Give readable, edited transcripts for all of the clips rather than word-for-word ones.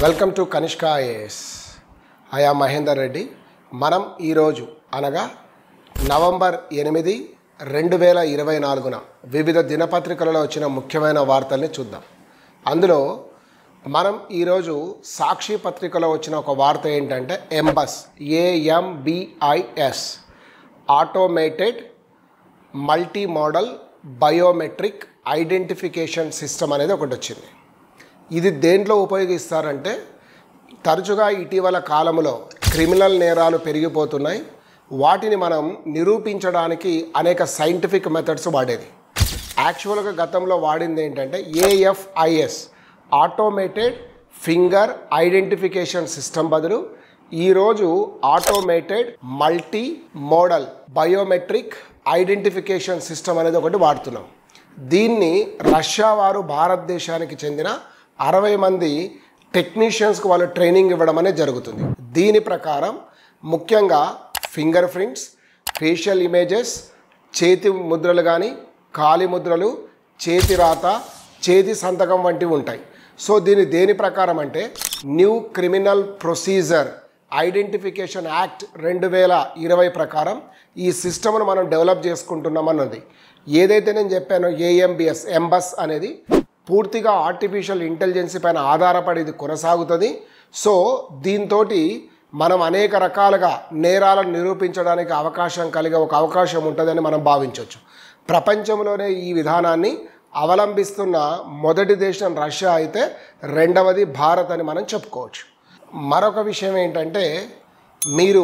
Welcome to Kanishka IAS. I am Mahender Reddy. మనం ఈరోజు అనగా నవంబర్ 8, 2024న వివిధ దినపత్రికలలో వచ్చిన ముఖ్యమైన వార్తల్ని చూద్దాం. అందులో మనం ఈరోజు సాక్షి పత్రికలో వచ్చిన ఒక వార్త ఏంటంటే ఎంబస్ AMBIS automated multi modal biometric identification system అనేది ఒకటి వచ్చింది. ఇది దేంట్లో ఉపయోగిస్తారంటే తరచుగా ఇటీవల కాలంలో క్రిమినల్ నేరాలు పెరిగిపోతున్నాయి. వాటిని మనం నిరూపించడానికి అనేక సైంటిఫిక్ మెథడ్స్ వాడేది. యాక్చువల్గా గతంలో వాడింది ఏంటంటే AFIS automated finger identification system బదులు ఈరోజు automated multi modal biometric identification system అనేది ఒకటి వాడుతున్నాం. దీన్ని రష్యా వారు భారతదేశానికి చెందిన 60 మంది టెక్నీషియన్స్కి వాళ్ళు ట్రైనింగ్ ఇవ్వడం అనేది జరుగుతుంది. దీని ప్రకారం ముఖ్యంగా ఫింగర్ ప్రింట్స్, ఫేషియల్ ఇమేజెస్, చేతి ముద్రలు కానీ కాలి ముద్రలు, చేతి రాత, చేతి సంతకం వంటివి ఉంటాయి. సో దేని ప్రకారం అంటే new criminal procedure identification act 2020 ప్రకారం ఈ సిస్టమ్ను మనం డెవలప్ చేసుకుంటున్నామన్నది. ఏదైతే నేను చెప్పానో ఎంబస్ అనేది పూర్తిగా ఆర్టిఫిషియల్ ఇంటెలిజెన్స్ పైన ఆధారపడి ఇది కొనసాగుతుంది. సో దీంతో మనం అనేక రకాలుగా నేరాలను నిరూపించడానికి ఒక అవకాశం ఉంటుందని మనం భావించవచ్చు. ప్రపంచంలోనే ఈ విధానాన్ని అవలంబిస్తున్న మొదటి దేశం రష్యా అయితే రెండవది భారత్ అని మనం చెప్పుకోవచ్చు. మరొక విషయం ఏంటంటే మీరు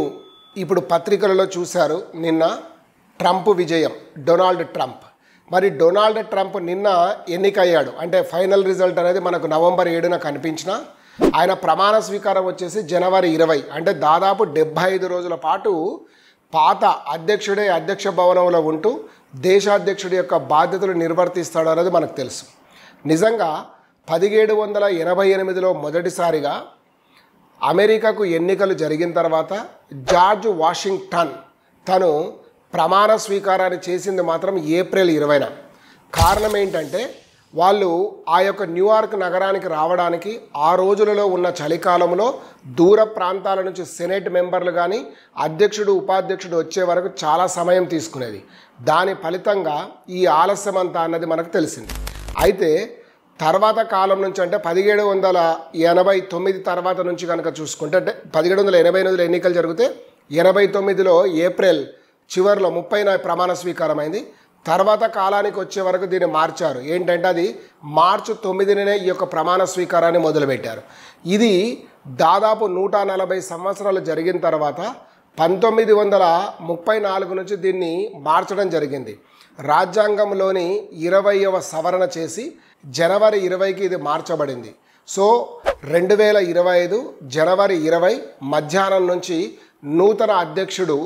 ఇప్పుడు పత్రికలలో చూశారు నిన్న ట్రంప్ విజయం, డొనాల్డ్ ట్రంప్. మరి డొనాల్డ్ ట్రంప్ నిన్న ఎన్నికయ్యాడు. అంటే ఫైనల్ రిజల్ట్ అనేది మనకు నవంబర్ 7న కనిపించిన ఆయన ప్రమాణ స్వీకారం వచ్చేసి జనవరి 20, అంటే దాదాపు 75 రోజుల పాటు పాత అధ్యక్ష భవనంలో ఉంటూ దేశాధ్యక్షుడి యొక్క బాధ్యతలు నిర్వర్తిస్తాడు అనేది మనకు తెలుసు. నిజంగా 1788లో మొదటిసారిగా అమెరికాకు ఎన్నికలు జరిగిన తర్వాత జార్జ్ వాషింగ్టన్ తను ప్రమాణ స్వీకారాన్ని చేసింది మాత్రం ఏప్రిల్ 20న. కారణం ఏంటంటే వాళ్ళు ఆ యొక్క న్యూయార్క్ నగరానికి రావడానికి ఆ రోజులలో ఉన్న చలికాలంలో దూర ప్రాంతాల నుంచి సెనేట్ మెంబర్లు కానీ అధ్యక్షుడు ఉపాధ్యక్షుడు వచ్చే వరకు చాలా సమయం తీసుకునేది. దాని ఫలితంగా ఈ ఆలస్యం అంతా అన్నది మనకు తెలిసింది. అయితే తర్వాత కాలం నుంచి అంటే 1789 తర్వాత నుంచి కనుక చూసుకుంటే, అంటే 1788లో ఎన్నికలు జరిగితే 89లో ఏప్రిల్ చివరిలో 30న ప్రమాణ స్వీకారం అయింది. తర్వాత కాలానికి వచ్చే వరకు దీన్ని మార్చారు. ఏంటంటే అది మార్చి 9నే ఈ యొక్క ప్రమాణ స్వీకారాన్ని మొదలుపెట్టారు. ఇది దాదాపు 140 సంవత్సరాలు జరిగిన తర్వాత 1934 నుంచి దీన్ని మార్చడం జరిగింది. రాజ్యాంగంలోని 20వ సవరణ చేసి జనవరి 20కి ఇది మార్చబడింది. సో 2025 జనవరి 20 మధ్యాహ్నం నుంచి నూతన అధ్యక్షుడు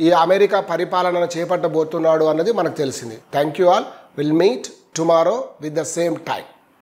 ఈ అమెరికా పరిపాలనను చేపట్టబోతున్నాడు అన్నది మనకు తెలిసింది. Thank you all. Will meet tomorrow with the same time.